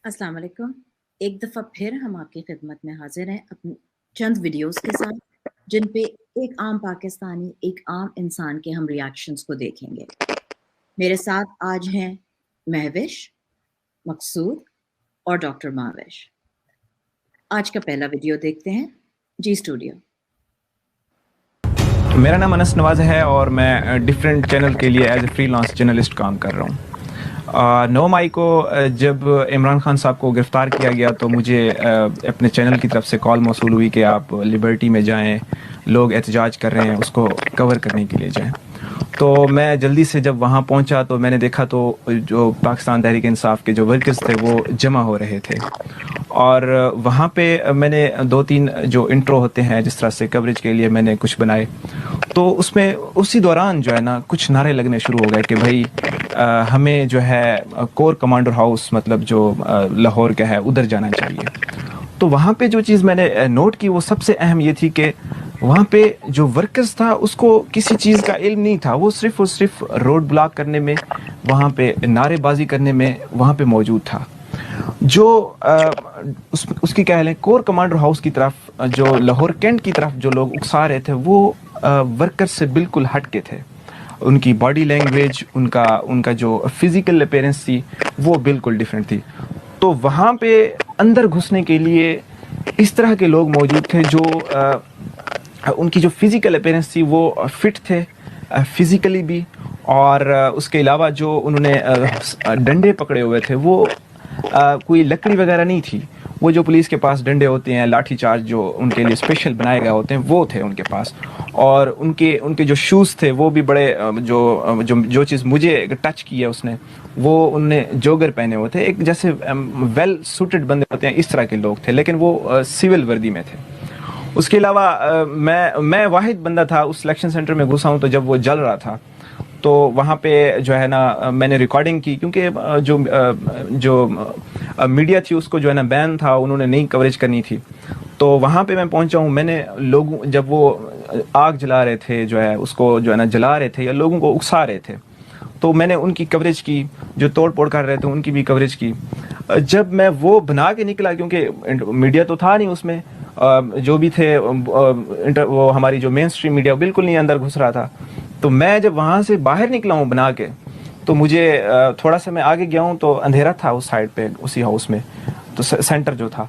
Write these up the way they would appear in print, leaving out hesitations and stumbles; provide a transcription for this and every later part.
السلام علیکم. ایک دفعہ پھر ہم آپ کی خدمت میں حاضر ہیں اپنی چند ویڈیوز کے ساتھ جن پہ ایک عام پاکستانی ایک عام انسان کے ہم ریاکشنز کو دیکھیں گے. میرے ساتھ آج ہیں مہوش، مقصود اور ڈاکٹر مہوش. آج کا پہلا ویڈیو دیکھتے ہیں. جی اسٹوڈیو. میرا نام انس نواز ہے اور میں ڈفرینٹ چینل کے لیے as a freelance journalist کام کر رہا ہوں. 9 مئی کو جب عمران خان صاحب کو گرفتار کیا گیا تو مجھے اپنے چینل کی طرف سے کال موصول ہوئی کہ آپ لبرٹی میں جائیں، لوگ احتجاج کر رہے ہیں، اس کو کور کرنے کے لیے جائیں. تو میں جلدی سے جب وہاں پہنچا تو میں نے دیکھا تو جو پاکستان تحریک انصاف کے جو ورکرز تھے وہ جمع ہو رہے تھے، اور وہاں پہ میں نے 2-3 جو انٹرو ہوتے ہیں جس طرح سے کوریج کے لیے میں نے کچھ بنائے. تو اس میں اسی دوران جو ہے نا کچھ نعرے لگنے شروع ہو گئے کہ بھائی ہمیں جو ہے کور کمانڈر ہاؤس مطلب جو لاہور کا ہے ادھر جانا چاہیے. تو وہاں پہ جو چیز میں نے نوٹ کی وہ سب سے اہم یہ تھی کہ وہاں پہ جو ورکرز تھا اس کو کسی چیز کا علم نہیں تھا، وہ صرف اور صرف روڈ بلاک کرنے میں، وہاں پہ نعرے بازی کرنے میں وہاں پہ موجود تھا. جو اس کی کہہ لیں کور کمانڈر ہاؤس کی طرف جو لاہور کینٹ کی طرف جو لوگ اکسا رہے تھے وہ ورکر سے بالکل ہٹ کے تھے. ان کی باڈی لینگویج، ان کا جو فزیکل اپیرنس تھی وہ بالکل ڈیفرنٹ تھی. تو وہاں پہ اندر گھسنے کے لیے اس طرح کے لوگ موجود تھے جو ان کی جو فزیکل اپیرنس تھی وہ فٹ تھے فزیکلی بھی، اور اس کے علاوہ جو انہوں نے ڈنڈے پکڑے ہوئے تھے وہ کوئی لکڑی وغیرہ نہیں تھی. وہ جو پولیس کے پاس ڈنڈے ہوتے ہیں، لاٹھی چارج جو ان کے لیے اسپیشل بنائے گئے ہوتے ہیں وہ تھے ان کے پاس. اور ان کے جو شوز تھے وہ بھی بڑے جو چیز مجھے ٹچ کی ہے اس نے، وہ ان نے جوگر پہنے ہوئے تھے، ایک جیسے ویل سوٹڈ بندے ہوتے ہیں اس طرح کے لوگ تھے، لیکن وہ سول وردی میں تھے. اس کے علاوہ میں واحد بندہ تھا اس سلیکشن سینٹر میں گھسا ہوں تو جب وہ جل رہا تھا تو وہاں پہ جو ہے نا میں نے ریکارڈنگ کی، کیونکہ جو میڈیا تھی اس کو جو ہے نا بین تھا، انہوں نے نہیں کوریج کرنی تھی. تو وہاں پہ میں پہنچا ہوں. میں نے لوگوں جب وہ آگ جلا رہے تھے جو ہے اس کو جو ہے نا جلا رہے تھے یا لوگوں کو اکسا رہے تھے تو میں نے ان کی کوریج کی، جو توڑ پھوڑ کر رہے تھے ان کی بھی کوریج کی. جب میں وہ بنا کے نکلا کیونکہ میڈیا تو تھا نہیں اس میں، جو بھی تھے وہ ہماری جو مین اسٹریم میڈیا بالکل نہیں اندر گھس رہا تھا. تو میں جب وہاں سے باہر نکلا ہوں بنا کے تو مجھے تھوڑا سا میں آگے گیا ہوں تو اندھیرا تھا اس سائڈ پہ اسی ہاؤس میں، تو سینٹر جو تھا.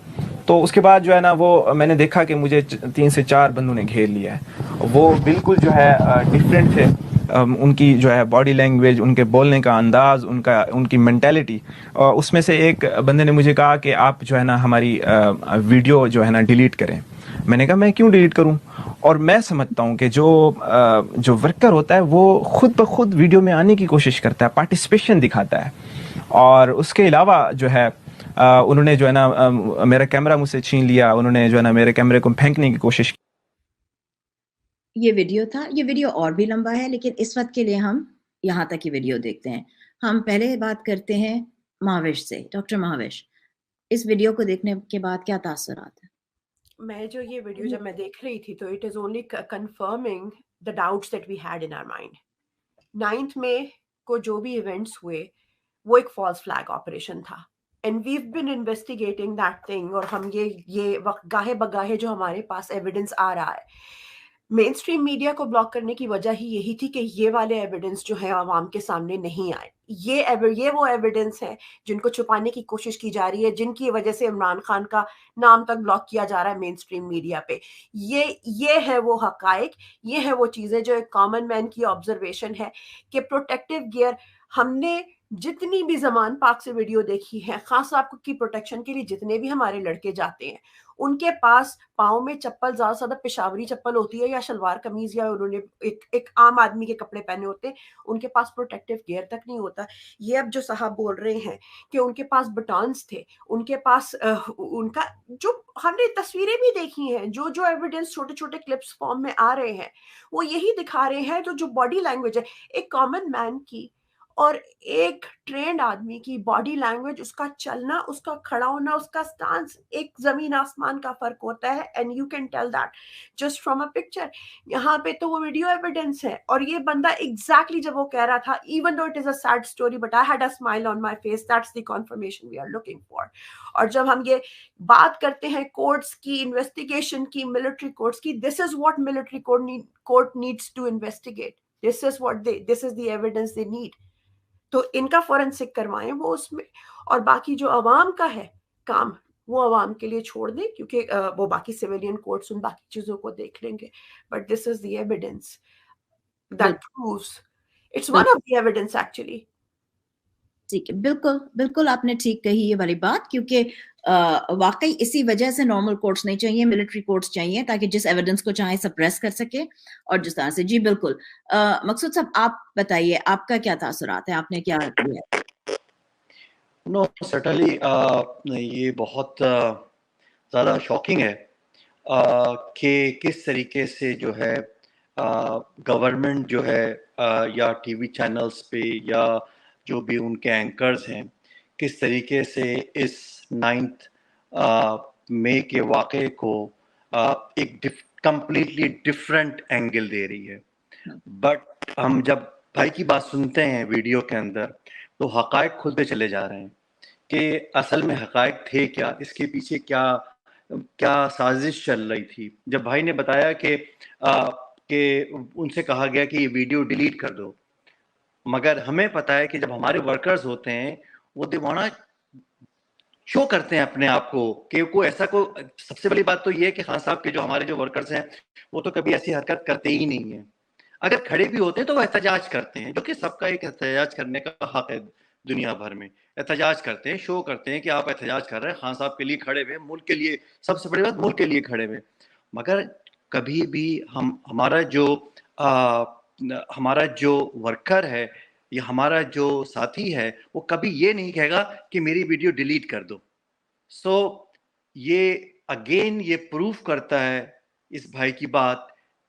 تو اس کے بعد جو ہے نا وہ میں نے دیکھا کہ مجھے 3 سے 4 بندوں نے گھیر لیا ہے. وہ بالکل جو ہے ڈفرینٹ تھے، ان کی جو ہے باڈی لینگویج، ان کے بولنے کا انداز، ان کی مینٹیلٹی. اس میں سے ایک بندے نے مجھے کہا کہ آپ جو ہے نا ہماری ویڈیو جو ہے نا ڈیلیٹ کریں. میں نے کہا میں کیوں ڈیلیٹ کروں؟ اور میں سمجھتا ہوں کہ جو ورکر ہوتا ہے وہ خود بخود ویڈیو میں آنے کی کوشش کرتا ہے، پارٹیسپیشن دکھاتا ہے. اور اس کے علاوہ جو ہے انہوں نے جو ہے نا میرا کیمرہ مجھ سے چھین لیا، انہوں نے جو ہے نا میرے کیمرے کو پھینکنے کی کوشش کی. یہ ویڈیو تھا. یہ ویڈیو اور بھی لمبا ہے لیکن اس وقت کے لیے ہم یہاں تک کی ویڈیو دیکھتے ہیں. ہم پہلے بات کرتے ہیں مہوش سے. ڈاکٹر مہوش، اس ویڈیو کو دیکھنے کے بعد کیا تاثرات ہیں؟ میں جو یہ ویڈیو جب میں دیکھ رہی تھی تو it is only confirming the doubts that we had in our mind. 9 مئی کو جو بھی ایونٹس ہوئے وہ ایک فالس فلیگ آپریشن تھا. And we've been investigating that thing, اور ہم یہ وقت گاہے بگاہے جو ہمارے پاس ایویڈنس آ رہا ہے، مین اسٹریم میڈیا کو بلاک کرنے کی وجہ ہی یہی تھی کہ یہ والے ایویڈنس جو ہیں عوام کے سامنے نہیں آئے. یہ وہ ایویڈنس ہیں جن کو چھپانے کی کوشش کی جا رہی ہے، جن کی وجہ سے عمران خان کا نام تک بلاک کیا جا رہا ہے مین اسٹریم میڈیا پہ. یہ ہے وہ حقائق، یہ ہے وہ چیزیں جو ایک کامن مین کی آبزرویشن ہے کہ پروٹیکٹیو گیئر ہم نے جتنی بھی زمان پاک سے ویڈیو دیکھی ہے، خاص آپ کی پروٹیکشن کے لیے جتنے بھی ہمارے لڑکے جاتے ہیں ان کے پاس پاؤں میں چپل زیادہ سے زیادہ پشاوری چپل ہوتی ہے یا شلوار قمیض، یا انہوں نے ایک عام آدمی کے کپڑے پہنے ہوتے ہیں، ان کے پاس پروٹیکٹیو گیئر تک نہیں ہوتا. یہ اب جو صاحب بول رہے ہیں کہ ان کے پاس بٹانس تھے، ان کے پاس ان کا جو ہم نے تصویریں بھی دیکھی ہیں، جو ایویڈنس چھوٹے چھوٹے کلپس فارم میں آ رہے ہیں وہ یہی دکھا رہے ہیں. تو جو باڈی لینگویج ہے ایک کامن مین کی اور ایک ٹرینڈ آدمی کی باڈی لینگویج, اس کا چلنا, اس کا کھڑا ہونا, اس کا سٹانس, ایک زمین آسمان کا فرق ہوتا ہے. And you can tell that just from a picture. یہاں پہ تو وہ ویڈیو ایویڈنس ہے, اور یہ بندہ ایگزیکٹلی جب وہ کہہ رہا تھا, even though it is a sad story but I had a smile on my face, that's the confirmation we are looking for. اور جب ہم یہ بات کرتے ہیں کورٹس کی, انویسٹیگیشن کی, ملٹری کورٹس کی, this is what military court needs to investigate. This is the evidence they need. تو ان کا فورنسک کروائیں وہ اس میں, اور باقی جو عوام کا ہے کام وہ عوام کے لیے چھوڑ دیں, کیونکہ وہ باقی سویلین کورٹس ان باقی چیزوں کو دیکھ لیں گے. But this is the evidence that proves, it's one of the evidence actually. ٹھیک ہے, بالکل بالکل آپ نے ٹھیک کہی یہ والی بات, کیونکہ واقعی اسی وجہ سے نارمل کورٹس نہیں چاہیے, ملٹری کورٹس چاہیے, تاکہ جس ایویڈنس کو چاہیں سپریس کر سکے. اور جس طرح سے, جی بالکل. مقصود صاحب آپ بتائیے, آپ کا کیا تاثرات ہیں, آپ نے کیا کیا؟ نو سرٹنلی یہ بہت زیادہ شاکنگ ہے کہ کس طریقے سے جو ہے گورنمنٹ جو ہے یا ٹی وی چینلز پہ یا جو بھی ان کے اینکرز ہیں, کس طریقے سے اس 9 مئی کے واقعے کو ایک کمپلیٹلی ڈفرینٹ اینگل دے رہی ہے. بٹ ہم جب بھائی کی بات سنتے ہیں ویڈیو کے اندر تو حقائق کھلتے چلے جا رہے ہیں کہ اصل میں حقائق تھے کیا, اس کے پیچھے کیا سازش چل رہی تھی. جب بھائی نے بتایا کہ ان سے کہا گیا کہ یہ ویڈیو ڈیلیٹ کر دو, مگر ہمیں پتا ہے کہ جب ہمارے ورکرز ہوتے ہیں وہ دیوانہ شو کرتے ہیں اپنے آپ کو کہ کوئی ایسا سب سے بڑی بات تو یہ ہے کہ خان صاحب کے جو ہمارے جو ورکرز ہیں وہ تو کبھی ایسی حرکت کرتے ہی نہیں ہیں. اگر کھڑے بھی ہوتے ہیں تو وہ احتجاج کرتے ہیں, جو کہ سب کا ایک احتجاج کرنے کا حق ہے. دنیا بھر میں احتجاج کرتے ہیں, شو کرتے ہیں کہ آپ احتجاج کر رہے ہیں, خان صاحب کے لیے کھڑے ہوئے, ملک کے لیے, سب سے بڑی بات ملک کے لیے کھڑے ہوئے. مگر کبھی بھی ہمارا جو ورکر ہے یا ہمارا جو ساتھی ہے وہ کبھی یہ نہیں کہے گا کہ میری ویڈیو ڈیلیٹ کر دو. سو یہ اگین یہ پروف کرتا ہے اس بھائی کی بات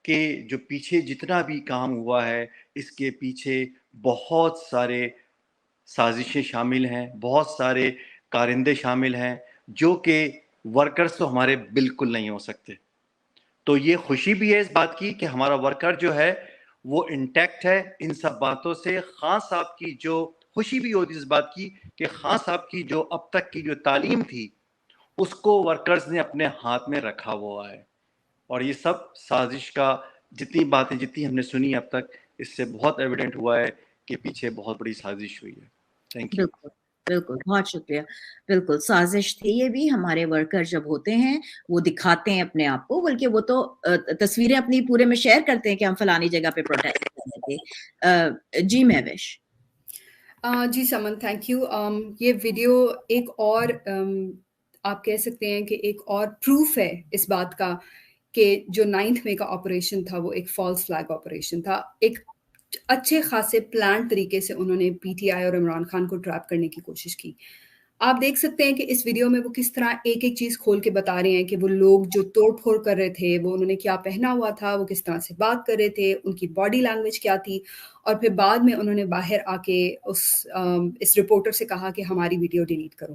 کہ جو پیچھے جتنا بھی کام ہوا ہے اس کے پیچھے بہت سارے سازشیں شامل ہیں, بہت سارے کارندے شامل ہیں جو کہ ورکرز تو ہمارے بالکل نہیں ہو سکتے. تو یہ خوشی بھی ہے اس بات کی کہ ہمارا ورکر جو ہے وہ انٹیکٹ ہے ان سب باتوں سے. خان صاحب کی جو خوشی بھی ہوتی اس بات کی کہ خان صاحب کی جو اب تک کی جو تعلیم تھی اس کو ورکرز نے اپنے ہاتھ میں رکھا ہوا ہے. اور یہ سب سازش کا جتنی باتیں جتنی ہم نے سنی اب تک, اس سے بہت ایویڈنٹ ہوا ہے کہ پیچھے بہت بڑی سازش ہوئی ہے. Thank you. بالکل بالکل, بہت شکریہ. بالکل سازش تھی یہ بھی. ہمارے ورکر جب ہوتے ہیں وہ دکھاتے ہیں اپنے آپ کو, بلکہ وہ تو تصویریں اپنی پورے میں شیئر کرتے ہیں کہ ہم فلانی جگہ پہ پروٹیسٹ کرنے تھے. جی مہوش. جی سمن, تھینک یو. یہ ویڈیو ایک اور آپ کہہ سکتے ہیں کہ ایک اور پروف ہے اس بات کا کہ جو 9 مئی کا آپریشن تھا وہ ایک فالس فلیگ آپریشن تھا. ایک اچھے خاصے پلان طریقے سے انہوں نے پی ٹی آئی اور عمران خان کو ٹریپ کرنے کی کوشش کی. آپ دیکھ سکتے ہیں کہ اس ویڈیو میں وہ کس طرح ایک ایک چیز کھول کے بتا رہے ہیں کہ وہ لوگ جو توڑ پھوڑ کر رہے تھے وہ انہوں نے کیا پہنا ہوا تھا, وہ کس طرح سے بات کر رہے تھے, ان کی باڈی لینگویج کیا تھی. اور پھر بعد میں انہوں نے باہر آ کے اس رپورٹر سے کہا کہ ہماری ویڈیو ڈیلیٹ کرو.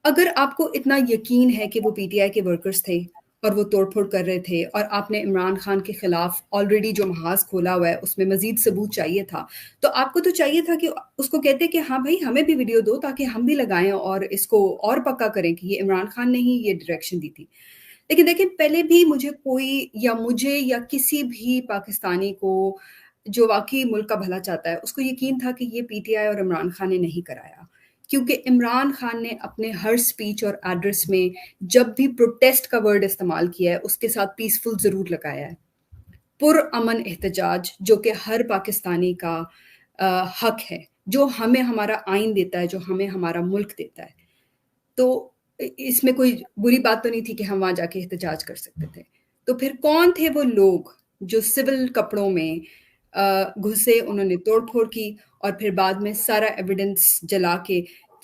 اگر آپ کو اتنا یقین ہے کہ وہ پی ٹی آئی کے ورکرز تھے اور وہ توڑ پھوڑ کر رہے تھے, اور آپ نے عمران خان کے خلاف آلریڈی جو محاذ کھولا ہوا ہے اس میں مزید ثبوت چاہیے تھا, تو آپ کو تو چاہیے تھا کہ اس کو کہتے کہ ہاں بھائی ہمیں بھی ویڈیو دو تاکہ ہم بھی لگائیں اور اس کو اور پکا کریں کہ یہ عمران خان نے ہی یہ ڈائریکشن دی تھی. لیکن دیکھیں, پہلے بھی مجھے یا کسی بھی پاکستانی کو جو واقعی ملک کا بھلا چاہتا ہے اس کو یقین تھا کہ یہ پی ٹی آئی اور عمران خان نے نہیں کرایا, کیونکہ عمران خان نے اپنے ہر سپیچ اور ایڈریس میں جب بھی پروٹیسٹ کا ورڈ استعمال کیا ہے اس کے ساتھ پیسفل ضرور لگایا ہے. پر امن احتجاج جو کہ ہر پاکستانی کا حق ہے, جو ہمیں ہمارا آئین دیتا ہے, جو ہمیں ہمارا ملک دیتا ہے. تو اس میں کوئی بری بات تو نہیں تھی کہ ہم وہاں جا کے احتجاج کر سکتے تھے. تو پھر کون تھے وہ لوگ جو سول کپڑوں میں گھسے, انہوں نے توڑ پھوڑ کی اور پھر بعد میں سارا ایویڈنس جلا کے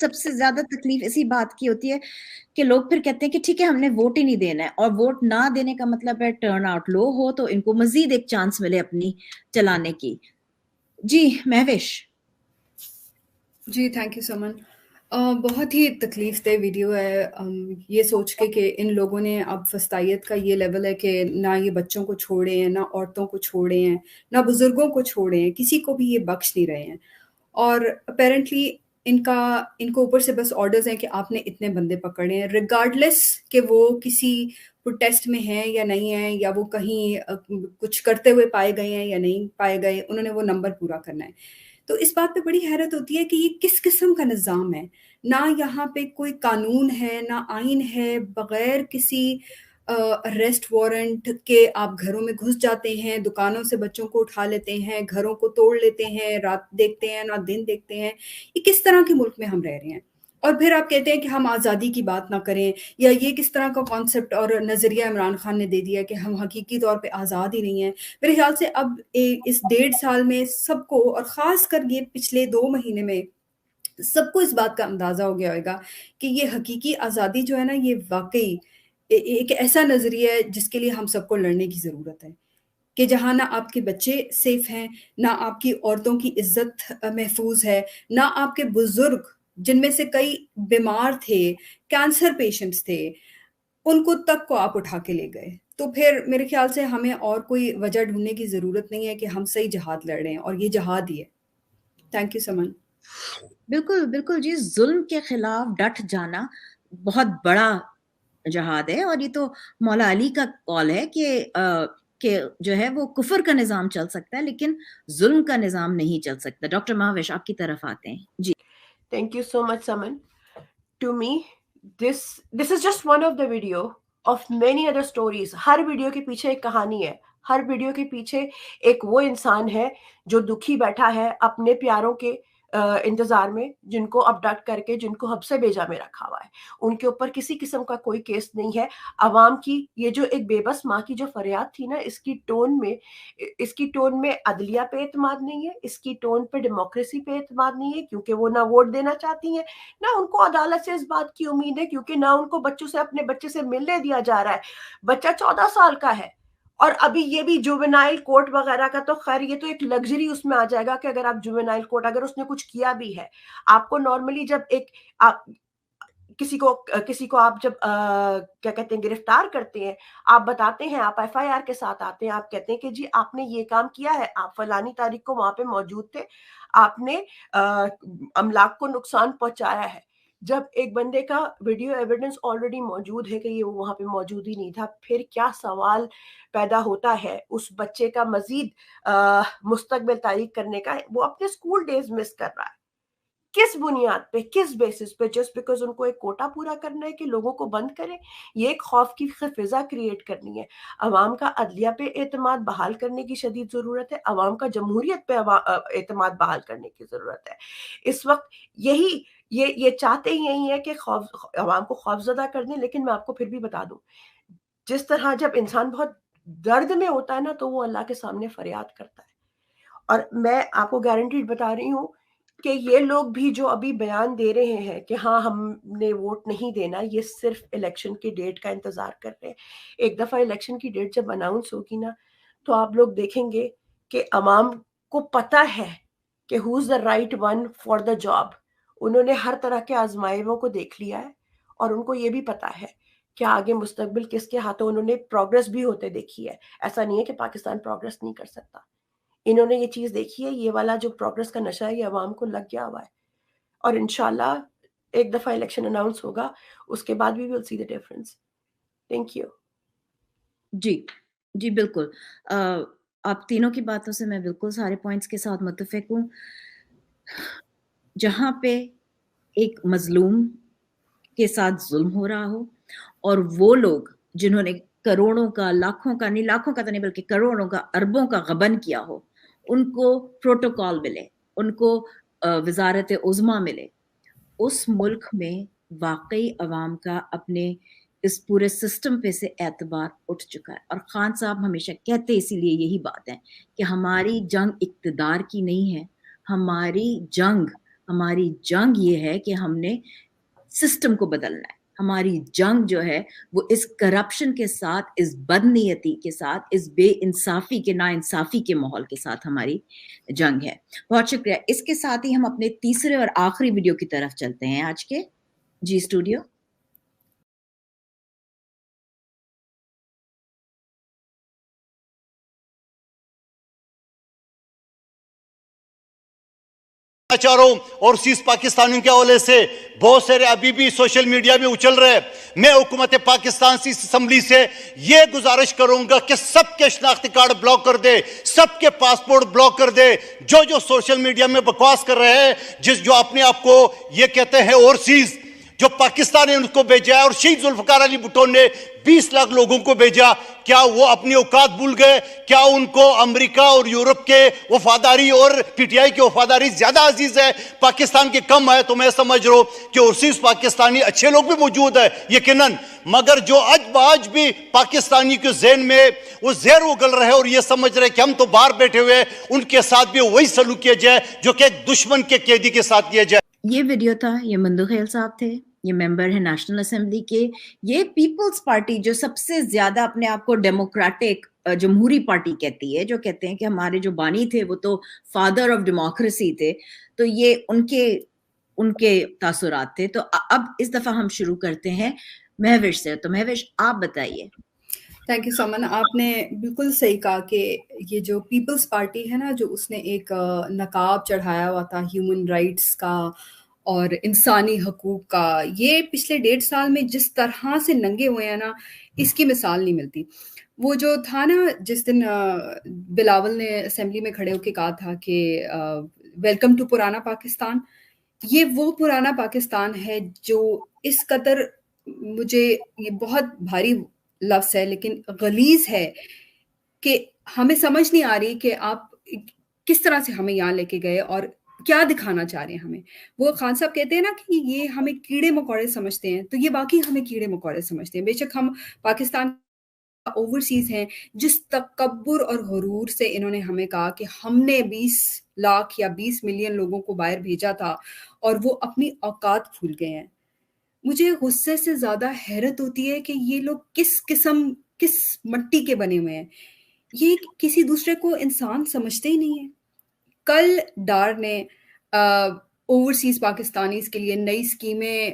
سب سے زیادہ تکلیف اسی بات کی ہوتی ہے کہ لوگ پھر کہتے ہیں کہ ٹھیک ہے ہم نے ووٹ ہی نہیں دینا ہے, اور ووٹ نہ دینے کا مطلب ہے ٹرن آؤٹ لو ہو تو ان کو مزید ایک چانس ملے اپنی چلانے کی. جی مہوش. جی تھینک یو سمن. بہت ہی تکلیف دہ ویڈیو ہے یہ سوچ کے کہ ان لوگوں نے اب وسطیت کا یہ لیول ہے کہ نہ یہ بچوں کو چھوڑے ہیں, نہ عورتوں کو چھوڑے ہیں, نہ بزرگوں کو چھوڑے ہیں, کسی کو بھی یہ بخش نہیں رہے ہیں. اور اپیرنٹلی ان کو اوپر سے بس آرڈرز ہیں کہ آپ نے اتنے بندے پکڑے ہیں, ریگارڈلیس کہ وہ کسی پروٹیسٹ میں ہیں یا نہیں ہیں, یا وہ کہیں کچھ کرتے ہوئے پائے گئے ہیں یا نہیں پائے گئے, انہوں نے وہ نمبر پورا کرنا ہے. تو اس بات پہ بڑی حیرت ہوتی ہے کہ یہ کس قسم کا نظام ہے. نہ یہاں پہ کوئی قانون ہے, نہ آئین ہے, بغیر کسی اریسٹ وارنٹ کے آپ گھروں میں گھس جاتے ہیں, دکانوں سے بچوں کو اٹھا لیتے ہیں, گھروں کو توڑ لیتے ہیں, رات دیکھتے ہیں نہ دن دیکھتے ہیں. یہ کس طرح کے ملک میں ہم رہ رہے ہیں؟ اور پھر آپ کہتے ہیں کہ ہم آزادی کی بات نہ کریں, یا یہ کس طرح کا کانسیپٹ اور نظریہ عمران خان نے دے دیا کہ ہم حقیقی طور پہ آزاد ہی نہیں ہیں. میرے خیال سے اب اس 1.5 سال میں سب کو, اور خاص کر یہ پچھلے 2 مہینے میں سب کو اس بات کا اندازہ ہو گیا ہوئے گا کہ یہ حقیقی آزادی جو ہے نا, یہ واقعی ایک ایسا نظریہ ہے جس کے لیے ہم سب کو لڑنے کی ضرورت ہے. کہ جہاں نہ آپ کے بچے سیف ہیں, نہ آپ کی عورتوں کی عزت محفوظ ہے, نہ آپ کے بزرگ جن میں سے کئی بیمار تھے, کینسر پیشنٹس تھے, ان کو تک کو آپ اٹھا کے لے گئے. تو پھر میرے خیال سے ہمیں اور کوئی وجہ ڈھونڈنے کی ضرورت نہیں ہے کہ ہم صحیح جہاد لڑ رہے ہیں, اور یہ جہاد ہی ہے. تھینک یو سمن. بالکل بالکل جی, ظلم کے خلاف ڈٹ جانا بہت بڑا جہاد ہے, اور یہ تو مولا علی کا قول ہے کہ جو ہے وہ کفر کا نظام چل سکتا ہے لیکن ظلم کا نظام نہیں چل سکتا. ڈاکٹر مہوش آپ کی طرف آتے ہیں. جی thank you so much Saman. To me this is just one of the video of many other stories. Hare video کے پیچھے ایک کہانی ہے, ہر ویڈیو کے پیچھے ایک وہ انسان ہے جو دکھی بیٹھا ہے اپنے پیاروں کے انتظار میں, جن کو ابڈکٹ کر کے جن کو حب سے بیجا میں رکھا ہوا ہے. ان کے اوپر کسی قسم کا کوئی کیس نہیں ہے. عوام کی یہ جو ایک بے بس ماں کی جو فریاد تھی نا, اس کی ٹون میں عدلیہ پہ اعتماد نہیں ہے, اس کی ٹون پہ ڈیموکریسی پہ اعتماد نہیں ہے, کیونکہ وہ نہ ووٹ دینا چاہتی ہیں, نہ ان کو عدالت سے اس بات کی امید ہے, کیونکہ نہ ان کو بچوں سے اپنے بچے سے ملنے دیا جا رہا ہے. بچہ 14 سال کا ہے, اور ابھی یہ بھی جووینائل کورٹ وغیرہ کا تو خیر یہ تو ایک لگژری اس میں آ جائے گا کہ اگر آپ جووینائل کورٹ, اگر اس نے کچھ کیا بھی ہے, آپ کو نارملی جب کسی کو آپ جب کیا کہتے ہیں گرفتار کرتے ہیں, آپ بتاتے ہیں, آپ ایف آئی آر کے ساتھ آتے ہیں, آپ کہتے ہیں کہ جی آپ نے یہ کام کیا ہے, آپ فلانی تاریخ کو وہاں پہ موجود تھے, آپ نے املاک کو نقصان پہنچایا ہے. جب ایک بندے کا ویڈیو ایویڈنس آلریڈی موجود ہے کہ یہ وہاں پہ موجود ہی نہیں تھا, پھر کیا سوال پیدا ہوتا ہے اس بچے کا مزید مستقبل تاریخ کرنے کا. وہ اپنے اسکول ڈیز مس کر رہا ہے. کس بنیاد پہ, کس بیسس پہ؟ جسٹ بیکاز ان کو ایک کوٹا پورا کرنا ہے کہ لوگوں کو بند کریں. یہ ایک خوف کی فضا کریٹ کرنی ہے. عوام کا عدلیہ پہ اعتماد بحال کرنے کی شدید ضرورت ہے. عوام کا جمہوریت پہ اعتماد بحال کرنے کی ضرورت ہے. اس وقت یہ چاہتے ہی یہی ہے کہ عوام کو خوف زدہ کر دیں. لیکن میں آپ کو پھر بھی بتا دوں, جس طرح جب انسان بہت درد میں ہوتا ہے نا, تو وہ اللہ کے سامنے فریاد کرتا ہے. اور میں آپ کو گارنٹیڈ بتا رہی ہوں کہ یہ لوگ بھی جو ابھی بیان دے رہے ہیں کہ ہاں ہم نے ووٹ نہیں دینا, یہ صرف الیکشن کی ڈیٹ کا انتظار کر رہے ہیں. ایک دفعہ الیکشن کی ڈیٹ جب اناؤنس ہوگی نا, تو آپ لوگ دیکھیں گے کہ عوام کو پتہ ہے کہ who's the right one for the job. انہوں نے ہر طرح کے آزمائشوں کو دیکھ لیا ہے, اور ان کو یہ بھی پتہ ہے کہ آگے مستقبل کس کے ہاتھوں. انہوں نے پروگرس بھی ہوتے دیکھی ہے. ایسا نہیں ہے کہ پاکستان پروگرس نہیں کر سکتا. انہوں نے یہ چیز دیکھی ہے, یہ والا جو پروگرس کا نشہ ہے یہ عوام کو لگ گیا ہوا ہے. اور انشاءاللہ ایک دفعہ الیکشن اناؤنس ہوگا, اس کے بعد we will see the difference. Thank you. جی بالکل, آپ تینوں کی باتوں سے میں بالکل سارے پوائنٹس کے ساتھ متفق ہوں. جہاں پہ ایک مظلوم کے ساتھ ظلم ہو رہا ہو, اور وہ لوگ جنہوں نے کروڑوں کا, لاکھوں کا نہیں, لاکھوں کا تو نہیں بلکہ کروڑوں کا, اربوں کا غبن کیا ہو, ان کو پروٹوکول ملے, ان کو وزارت عظمیٰ ملے, اس ملک میں واقعی عوام کا اپنے اس پورے سسٹم پہ سے اعتبار اٹھ چکا ہے. اور خان صاحب ہمیشہ کہتے اسی لیے یہی بات ہے کہ ہماری جنگ اقتدار کی نہیں ہے, ہماری جنگ ہماری جنگ یہ ہے کہ ہم نے سسٹم کو بدلنا ہے. ہماری جنگ جو ہے وہ اس کرپشن کے ساتھ, اس بدنیتی کے ساتھ, اس بے انصافی کے, نا انصافی کے ماحول کے ساتھ ہماری جنگ ہے. بہت شکریہ. اس کے ساتھ ہی ہم اپنے تیسرے اور آخری ویڈیو کی طرف چلتے ہیں آج کے. جی اسٹوڈیو. چاہ رہا ہوں اوورسیز پاکستانیوں کے حوالے سے بہت سارے ابھی بھی سوشل میڈیا میں اچھل رہے. میں حکومت پاکستان سے اسمبلی سے یہ گزارش کروں گا کہ سب کے شناختی کارڈ بلاک کر دے, سب کے پاسپورٹ بلاک کر دے. جو سوشل میڈیا میں بکواس کر رہے ہیں, جو اپنے آپ کو یہ کہتے ہیں اوورسیز, جو پاکستان نے ان کو بھیجا ہے, اور شہید ذوالفقار علی بھٹو نے 20 لاکھ لوگوں کو بھیجا, کیا وہ اپنی اوقات بھول گئے؟ کیا ان کو امریکہ اور یورپ کے وفاداری اور پی ٹی آئی کی وفاداری زیادہ عزیز ہے, پاکستان کی کم ہے؟ تو میں سمجھ رہا ہوں کہ اوورسیز پاکستانی اچھے لوگ بھی موجود ہیں یقیناً, مگر جو آج بھی پاکستانی کے ذہن میں وہ زہر اگل رہے اور یہ سمجھ رہے کہ ہم تو باہر بیٹھے ہوئے, ان کے ساتھ بھی وہی سلوک کیا جائے جو کہ ایک دشمن کے قیدی کے ساتھ کیا جائے. یہ ویڈیو تھا, یہ مندوخیل صاحب تھے, یہ ممبر ہیں نیشنل اسمبلی کے. یہ پیپلز پارٹی جو سب سے زیادہ اپنے آپ کو ڈیموکریٹک جمہوری پارٹی کہتی ہے, جو کہتے ہیں کہ ہمارے جو بانی تھے وہ تو فادر آف ڈیموکریسی تھے, تو یہ ان کے تاثرات تھے. تو اب اس دفعہ ہم شروع کرتے ہیں مہوش سے. تو مہوش آپ بتائیے. تھینک یو سمن. آپ نے بالکل صحیح کہا کہ یہ جو پیپلز پارٹی ہے نا, جو اس نے ایک نقاب چڑھایا ہوا تھا ہیومن رائٹس کا اور انسانی حقوق کا, یہ پچھلے 1.5 سال میں جس طرح سے ننگے ہوئے ہیں نا, اس کی مثال نہیں ملتی. وہ جو تھا نا, جس دن بلاول نے اسمبلی میں کھڑے ہو کے کہا تھا کہ ویلکم ٹو پرانا پاکستان, یہ وہ پرانا پاکستان ہے جو اس قدر, مجھے یہ بہت بھاری لفظ ہے لیکن غلیظ ہے, کہ ہمیں سمجھ نہیں آ رہی کہ آپ کس طرح سے ہمیں یہاں لے کے گئے اور کیا دکھانا چاہ رہے ہیں ہمیں. وہ خان صاحب کہتے ہیں نا کہ یہ ہمیں کیڑے مکوڑے سمجھتے ہیں, تو یہ واقعی ہمیں کیڑے مکوڑے سمجھتے ہیں. بے شک ہم پاکستان اوورسیز ہیں, جس تکبر اور غرور سے انہوں نے ہمیں کہا کہ ہم نے 20 لاکھ یا 20 ملین لوگوں کو باہر بھیجا تھا اور وہ اپنی اوقات بھول گئے ہیں. مجھے غصے سے زیادہ حیرت ہوتی ہے کہ یہ لوگ کس مٹی کے بنے ہوئے ہیں. یہ کسی دوسرے کو انسان سمجھتے ہی نہیں ہیں. کل ڈار نے اوورسیز پاکستانیز کے لیے نئی اسکیمیں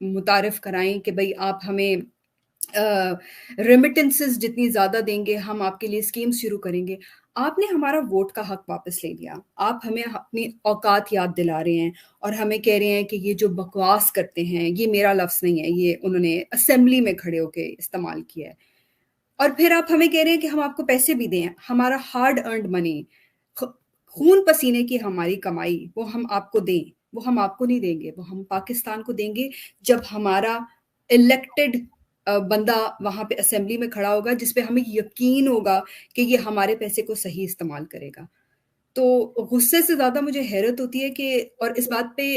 متعارف کرائیں کہ بھئی آپ ہمیں ریمیٹنسز جتنی زیادہ دیں گے ہم آپ کے لیے اسکیمز شروع کریں گے. آپ نے ہمارا ووٹ کا حق واپس لے لیا. آپ ہمیں اپنی اوقات یاد دلا رہے ہیں اور ہمیں کہہ رہے ہیں کہ یہ جو بکواس کرتے ہیں, یہ میرا لفظ نہیں ہے, یہ انہوں نے اسمبلی میں کھڑے ہو کے استعمال کیا ہے. اور پھر آپ ہمیں کہہ رہے ہیں کہ ہم آپ کو پیسے بھی دیں, ہمارا ہارڈ ارنڈ منی, خون پسینے کی ہماری کمائی, وہ ہم آپ کو دیں. وہ ہم آپ کو نہیں دیں گے, وہ ہم پاکستان کو دیں گے جب ہمارا الیکٹڈ بندہ وہاں پہ اسمبلی میں کھڑا ہوگا, جس پہ ہمیں یقین ہوگا کہ یہ ہمارے پیسے کو صحیح استعمال کرے گا. تو غصے سے زیادہ مجھے حیرت ہوتی ہے کہ, اور اس بات پہ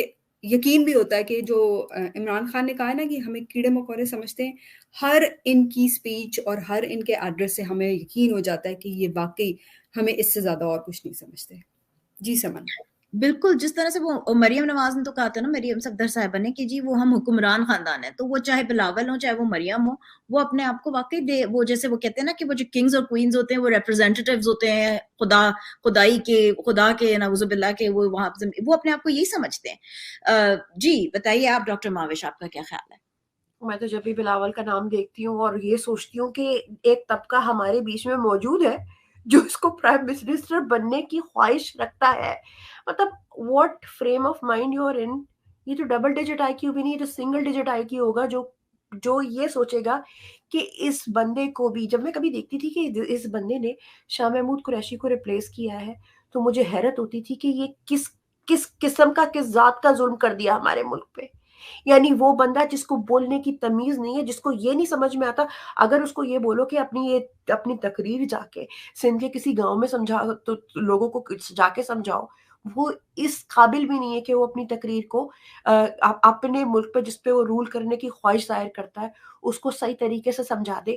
یقین بھی ہوتا ہے کہ جو عمران خان نے کہا ہے نا کہ ہمیں کیڑے مکوڑے سمجھتے ہیں, ہر ان کی سپیچ اور ہر ان کے ایڈریس سے ہمیں یقین ہو جاتا ہے کہ یہ واقعی ہمیں اس سے زیادہ اور کچھ نہیں سمجھتے. جی سمن. بالکل, جس طرح سے وہ مریم نواز نے تو کہا تھا نا, مریم صفدر صاحبہ نے, کہ جی وہ ہم حکمران خاندان ہیں, تو وہ چاہے بلاول ہوں چاہے وہ مریم ہو, وہ اپنے آپ کو واقعی وہ جیسے وہ کہتے ہیں نا کہ وہ جو کنگز اور کوئنز ہوتے ہیں وہ ریپرزینٹیٹیوز ہوتے ہیں خدا کے نعوذ باللہ کے, وہ اپنے آپ کو یہی سمجھتے ہیں. جی بتائیے آپ ڈاکٹر ماوش, آپ کا کیا خیال ہے؟ میں تو جب بھی بلاول کا نام دیکھتی ہوں اور یہ سوچتی ہوں کہ ایک طبقہ ہمارے بیچ میں موجود ہے جو اس کو پرائم منسٹر بننے کی خواہش رکھتا ہے. مطلب what frame of mind you are in. یہ تو ڈبل ڈیجٹ آئی کیو بھی نہیں, تو سنگل ڈیجٹ آئی کیو ہوگا جو یہ سوچے گا کہ اس بندے کو بھی. جب میں کبھی دیکھتی تھی کہ اس بندے نے شاہ محمود قریشی کو ریپلیس کیا ہے, تو مجھے حیرت ہوتی تھی کہ یہ کس قسم کا, کس ذات کا ظلم کر دیا ہمارے ملک پہ. یعنی وہ بندہ جس کو بولنے کی تمیز نہیں ہے, جس کو یہ نہیں سمجھ میں آتا, اگر اس کو یہ بولو کہ اپنی تقریر جا کے سندھ کے کسی گاؤں میں سمجھاؤ, تو لوگوں کو جا کے سمجھاؤ, وہ اس قابل بھی نہیں ہے کہ وہ اپنی تقریر کو اپنے ملک پہ جس پہ وہ رول کرنے کی خواہش ظاہر کرتا ہے اس کو صحیح طریقے سے سمجھا دے.